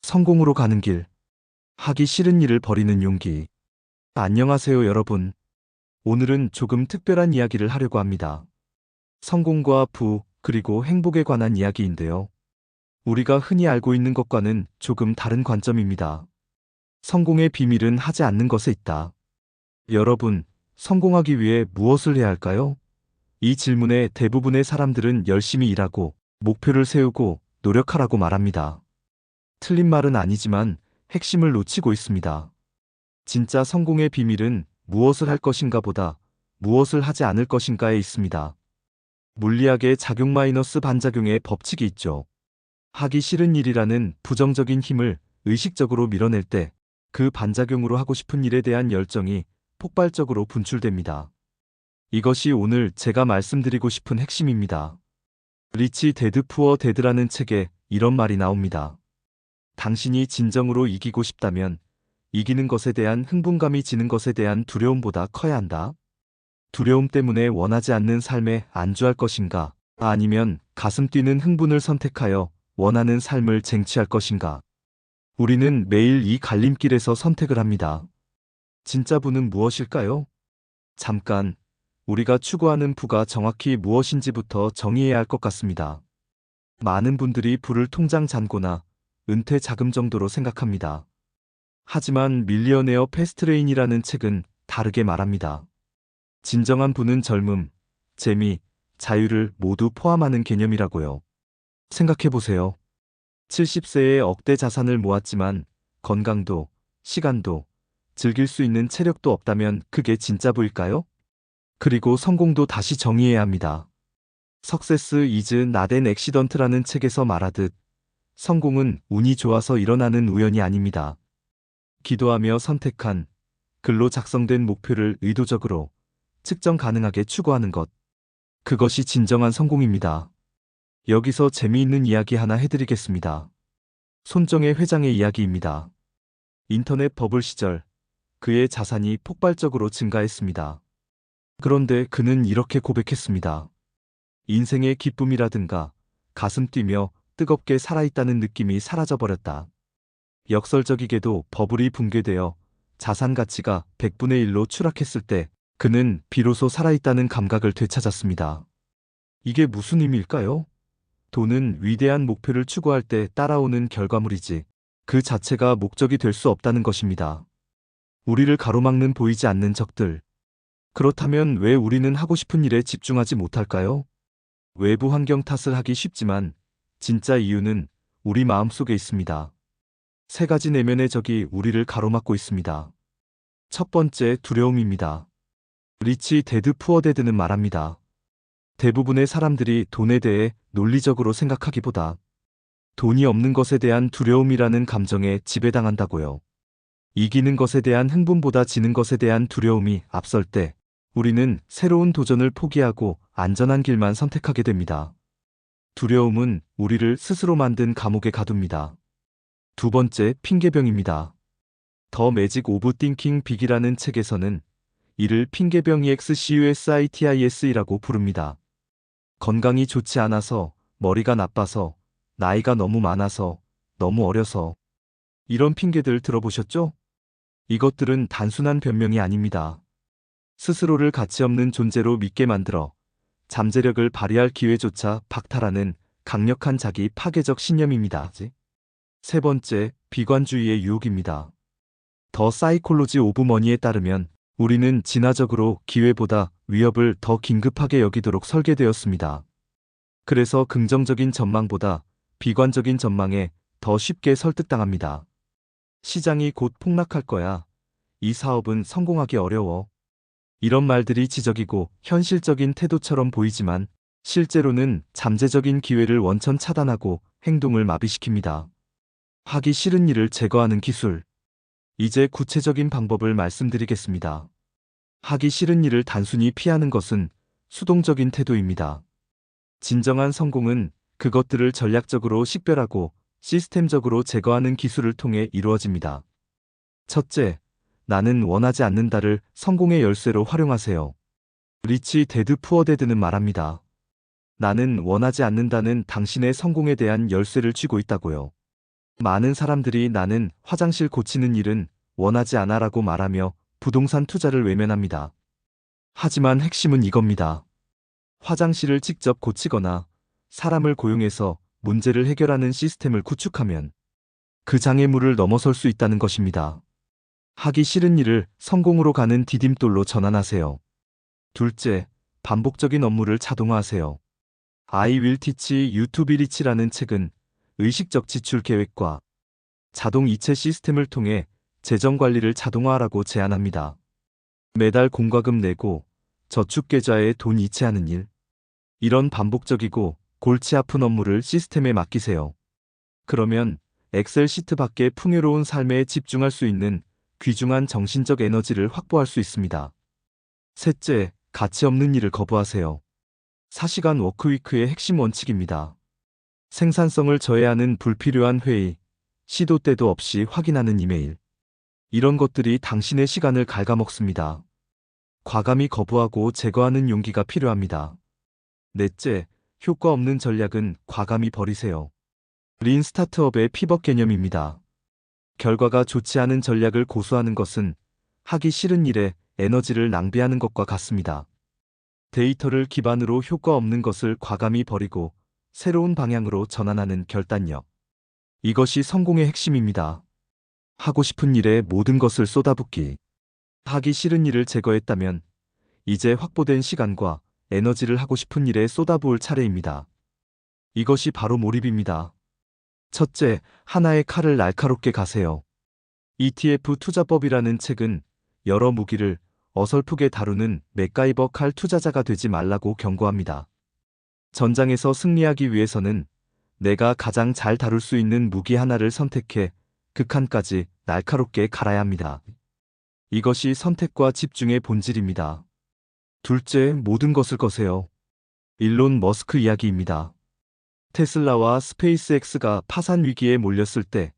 성공으로 가는 길. 하기 싫은 일을 버리는 용기. 안녕하세요, 여러분. 오늘은 조금 특별한 이야기를 하려고 합니다. 성공과 그리고 행복에 관한 이야기인데요. 우리가 흔히 알고 있는 것과는 조금 다른 관점입니다. 성공의 비밀은 하지 않는 것에 있다. 여러분, 성공하기 위해 무엇을 해야 할까요? 이 질문에 대부분의 사람들은 열심히 일하고 목표를 세우고 노력하라고 말합니다. 틀린 말은 아니지만 핵심을 놓치고 있습니다. 진짜 성공의 비밀은 무엇을 할 것인가 보다 무엇을 하지 않을 것인가에 있습니다. 물리학의 작용 마이너스 반작용의 법칙이 있죠. 하기 싫은 일이라는 부정적인 힘을 의식적으로 밀어낼 때 그 반작용으로 하고 싶은 일에 대한 열정이 폭발적으로 분출됩니다. 이것이 오늘 제가 말씀드리고 싶은 핵심입니다. 리치 데드 푸어 데드라는 책에 이런 말이 나옵니다. 당신이 진정으로 이기고 싶다면 이기는 것에 대한 흥분감이 지는 것에 대한 두려움보다 커야 한다. 두려움 때문에 원하지 않는 삶에 안주할 것인가? 아니면 가슴 뛰는 흥분을 선택하여 원하는 삶을 쟁취할 것인가? 우리는 매일 이 갈림길에서 선택을 합니다. 진짜 부는 무엇일까요? 잠깐, 우리가 추구하는 부가 정확히 무엇인지부터 정의해야 할 것 같습니다. 많은 분들이 부를 통장 잔고나 은퇴 자금 정도로 생각합니다. 하지만 밀리어네어 패스트레인이라는 책은 다르게 말합니다. 진정한 부는 젊음, 재미, 자유를 모두 포함하는 개념이라고요. 생각해보세요. 70세에 억대 자산을 모았지만 건강도, 시간도, 즐길 수 있는 체력도 없다면 그게 진짜 부일까요? 그리고 성공도 다시 정의해야 합니다. 석세스 이즈 나덴 액시던트라는 책에서 말하듯 성공은 운이 좋아서 일어나는 우연이 아닙니다. 기도하며 선택한, 글로 작성된 목표를 의도적으로 측정 가능하게 추구하는 것. 그것이 진정한 성공입니다. 여기서 재미있는 이야기 하나 해드리겠습니다. 손정혜 회장의 이야기입니다. 인터넷 버블 시절 그의 자산이 폭발적으로 증가했습니다. 그런데 그는 이렇게 고백했습니다. 인생의 기쁨이라든가 가슴 뛰며 뜨겁게 살아있다는 느낌이 사라져버렸다. 역설적이게도 버블이 붕괴되어 자산 가치가 100분의 1로 추락했을 때 그는 비로소 살아있다는 감각을 되찾았습니다. 이게 무슨 의미일까요? 돈은 위대한 목표를 추구할 때 따라오는 결과물이지 그 자체가 목적이 될 수 없다는 것입니다. 우리를 가로막는 보이지 않는 적들. 그렇다면 왜 우리는 하고 싶은 일에 집중하지 못할까요? 외부 환경 탓을 하기 쉽지만 진짜 이유는 우리 마음속에 있습니다. 세 가지 내면의 적이 우리를 가로막고 있습니다. 첫 번째, 두려움입니다. 리치 데드 푸어 데드는 말합니다. 대부분의 사람들이 돈에 대해 논리적으로 생각하기보다 돈이 없는 것에 대한 두려움이라는 감정에 지배당한다고요. 이기는 것에 대한 흥분보다 지는 것에 대한 두려움이 앞설 때 우리는 새로운 도전을 포기하고 안전한 길만 선택하게 됩니다. 두려움은 우리를 스스로 만든 감옥에 가둡니다. 두 번째, 핑계병입니다. 더 매직 오브 띵킹 빅이라는 책에서는 이를 핑계병 EXCUSITIS이라고 부릅니다. 건강이 좋지 않아서, 머리가 나빠서, 나이가 너무 많아서, 너무 어려서. 이런 핑계들 들어보셨죠? 이것들은 단순한 변명이 아닙니다. 스스로를 가치없는 존재로 믿게 만들어 잠재력을 발휘할 기회조차 박탈하는 강력한 자기 파괴적 신념입니다. 세 번째, 비관주의의 유혹입니다. 더 사이콜로지 오브 머니에 따르면 우리는 진화적으로 기회보다 위협을 더 긴급하게 여기도록 설계되었습니다. 그래서 긍정적인 전망보다 비관적인 전망에 더 쉽게 설득당합니다. 시장이 곧 폭락할 거야. 이 사업은 성공하기 어려워. 이런 말들이 지적이고 현실적인 태도처럼 보이지만 실제로는 잠재적인 기회를 원천 차단하고 행동을 마비시킵니다. 하기 싫은 일을 제거하는 기술. 이제 구체적인 방법을 말씀드리겠습니다. 하기 싫은 일을 단순히 피하는 것은 수동적인 태도입니다. 진정한 성공은 그것들을 전략적으로 식별하고 시스템적으로 제거하는 기술을 통해 이루어집니다. 첫째, 나는 원하지 않는다를 성공의 열쇠로 활용하세요. 리치 데드 푸어 데드는 말합니다. 나는 원하지 않는다는 당신의 성공에 대한 열쇠를 쥐고 있다고요. 많은 사람들이 나는 화장실 고치는 일은 원하지 않아라고 말하며 부동산 투자를 외면합니다. 하지만 핵심은 이겁니다. 화장실을 직접 고치거나 사람을 고용해서 문제를 해결하는 시스템을 구축하면 그 장애물을 넘어설 수 있다는 것입니다. 하기 싫은 일을 성공으로 가는 디딤돌로 전환하세요. 둘째, 반복적인 업무를 자동화하세요. I Will Teach You to Be Rich라는 책은 의식적 지출 계획과 자동 이체 시스템을 통해 재정 관리를 자동화하라고 제안합니다. 매달 공과금 내고 저축 계좌에 돈 이체하는 일. 이런 반복적이고 골치 아픈 업무를 시스템에 맡기세요. 그러면 엑셀 시트 밖의 풍요로운 삶에 집중할 수 있는 귀중한 정신적 에너지를 확보할 수 있습니다. 셋째, 가치 없는 일을 거부하세요. 4시간 워크위크의 핵심 원칙입니다. 생산성을 저해하는 불필요한 회의, 시도 때도 없이 확인하는 이메일. 이런 것들이 당신의 시간을 갉아먹습니다. 과감히 거부하고 제거하는 용기가 필요합니다. 넷째, 효과 없는 전략은 과감히 버리세요. 린 스타트업의 피벗 개념입니다. 결과가 좋지 않은 전략을 고수하는 것은 하기 싫은 일에 에너지를 낭비하는 것과 같습니다. 데이터를 기반으로 효과 없는 것을 과감히 버리고 새로운 방향으로 전환하는 결단력. 이것이 성공의 핵심입니다. 하고 싶은 일에 모든 것을 쏟아붓기. 하기 싫은 일을 제거했다면 이제 확보된 시간과 에너지를 하고 싶은 일에 쏟아부을 차례입니다. 이것이 바로 몰입입니다. 첫째, 하나의 칼을 날카롭게 가세요. ETF 투자법이라는 책은 여러 무기를 어설프게 다루는 맥가이버 칼 투자자가 되지 말라고 경고합니다. 전장에서 승리하기 위해서는 내가 가장 잘 다룰 수 있는 무기 하나를 선택해 극한까지 날카롭게 갈아야 합니다. 이것이 선택과 집중의 본질입니다. 둘째, 모든 것을 거세요. 일론 머스크 이야기입니다. 테슬라와 스페이스X가 파산 위기에 몰렸을 때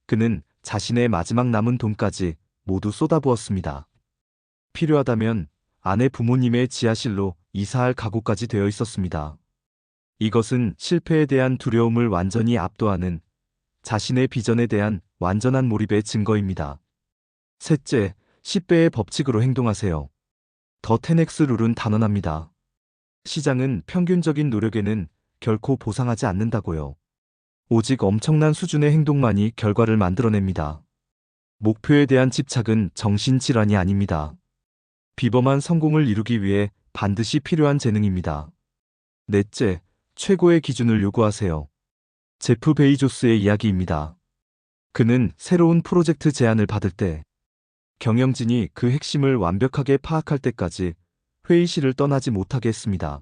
그는 자신의 마지막 남은 돈까지 모두 쏟아부었습니다. 필요하다면 아내 부모님의 지하실로 이사할 각오까지 되어 있었습니다. 이것은 실패에 대한 두려움을 완전히 압도하는 자신의 비전에 대한 완전한 몰입의 증거입니다. 셋째, 10배의 법칙으로 행동하세요. 더 10X 룰은 단언합니다. 시장은 평균적인 노력에는 결코 보상하지 않는다고요. 오직 엄청난 수준의 행동만이 결과를 만들어냅니다. 목표에 대한 집착은 정신질환이 아닙니다. 비범한 성공을 이루기 위해 반드시 필요한 재능입니다. 넷째, 최고의 기준을 요구하세요. 제프 베이조스의 이야기입니다. 그는 새로운 프로젝트 제안을 받을 때 경영진이 그 핵심을 완벽하게 파악할 때까지 회의실을 떠나지 못하게 했습니다.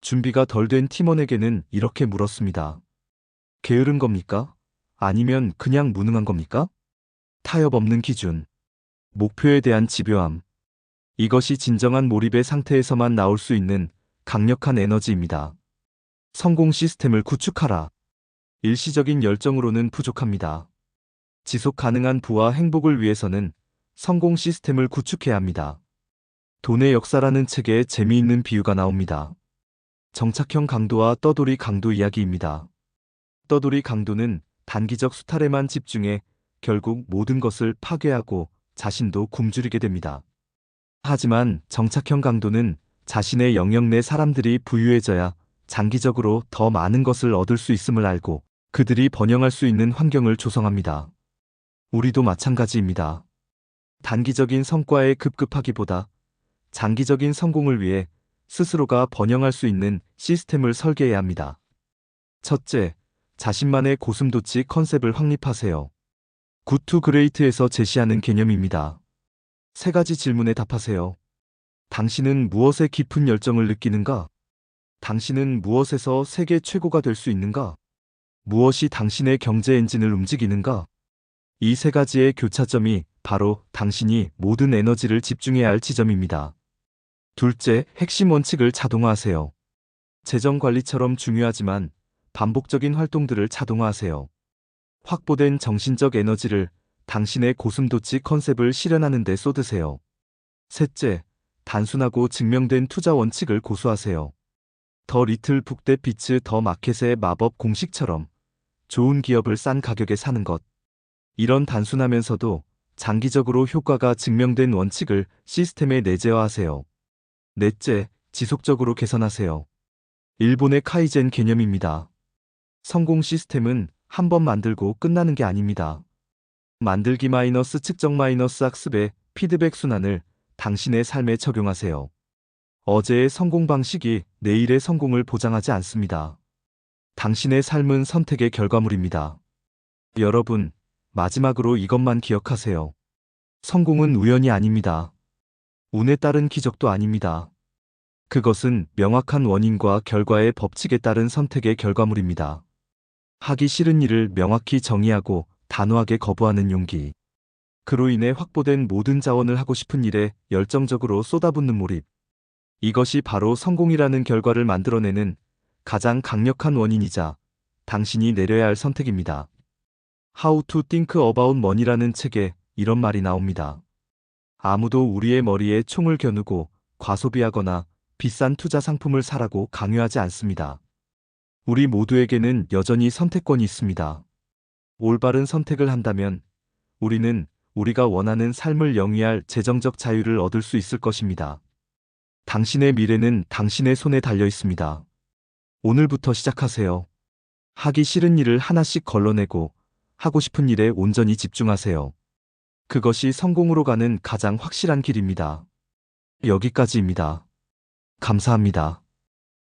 준비가 덜 된 팀원에게는 이렇게 물었습니다. 게으른 겁니까? 아니면 그냥 무능한 겁니까? 타협 없는 기준. 목표에 대한 집요함. 이것이 진정한 몰입의 상태에서만 나올 수 있는 강력한 에너지입니다. 성공 시스템을 구축하라. 일시적인 열정으로는 부족합니다. 지속 가능한 부와 행복을 위해서는 성공 시스템을 구축해야 합니다. 돈의 역사라는 책에 재미있는 비유가 나옵니다. 정착형 강도와 떠돌이 강도 이야기입니다. 떠돌이 강도는 단기적 수탈에만 집중해 결국 모든 것을 파괴하고 자신도 굶주리게 됩니다. 하지만 정착형 강도는 자신의 영역 내 사람들이 부유해져야 장기적으로 더 많은 것을 얻을 수 있음을 알고 그들이 번영할 수 있는 환경을 조성합니다. 우리도 마찬가지입니다. 단기적인 성과에 급급하기보다 장기적인 성공을 위해 스스로가 번영할 수 있는 시스템을 설계해야 합니다. 첫째, 자신만의 고슴도치 컨셉을 확립하세요. 굿 투 그레이트에서 제시하는 개념입니다. 세 가지 질문에 답하세요. 당신은 무엇에 깊은 열정을 느끼는가? 당신은 무엇에서 세계 최고가 될 수 있는가? 무엇이 당신의 경제 엔진을 움직이는가? 이 세 가지의 교차점이 바로 당신이 모든 에너지를 집중해야 할 지점입니다. 둘째, 핵심 원칙을 자동화하세요. 재정 관리처럼 중요하지만 반복적인 활동들을 자동화하세요. 확보된 정신적 에너지를 당신의 고슴도치 컨셉을 실현하는 데 쏟으세요. 셋째, 단순하고 증명된 투자 원칙을 고수하세요. 더 리틀 북 대 비츠 더 마켓의 마법 공식처럼 좋은 기업을 싼 가격에 사는 것. 이런 단순하면서도 장기적으로 효과가 증명된 원칙을 시스템에 내재화하세요. 넷째, 지속적으로 개선하세요. 일본의 카이젠 개념입니다. 성공 시스템은 한 번 만들고 끝나는 게 아닙니다. 만들기 마이너스 측정 마이너스 학습의 피드백 순환을 당신의 삶에 적용하세요. 어제의 성공 방식이 내일의 성공을 보장하지 않습니다. 당신의 삶은 선택의 결과물입니다. 여러분, 마지막으로 이것만 기억하세요. 성공은 우연이 아닙니다. 운에 따른 기적도 아닙니다. 그것은 명확한 원인과 결과의 법칙에 따른 선택의 결과물입니다. 하기 싫은 일을 명확히 정의하고 단호하게 거부하는 용기. 그로 인해 확보된 모든 자원을 하고 싶은 일에 열정적으로 쏟아붓는 몰입. 이것이 바로 성공이라는 결과를 만들어내는 가장 강력한 원인이자 당신이 내려야 할 선택입니다. How to Think About Money라는 책에 이런 말이 나옵니다. 아무도 우리의 머리에 총을 겨누고 과소비하거나 비싼 투자 상품을 사라고 강요하지 않습니다. 우리 모두에게는 여전히 선택권이 있습니다. 올바른 선택을 한다면 우리는 우리가 원하는 삶을 영위할 재정적 자유를 얻을 수 있을 것입니다. 당신의 미래는 당신의 손에 달려 있습니다. 오늘부터 시작하세요. 하기 싫은 일을 하나씩 걸러내고 하고 싶은 일에 온전히 집중하세요. 그것이 성공으로 가는 가장 확실한 길입니다. 여기까지입니다. 감사합니다.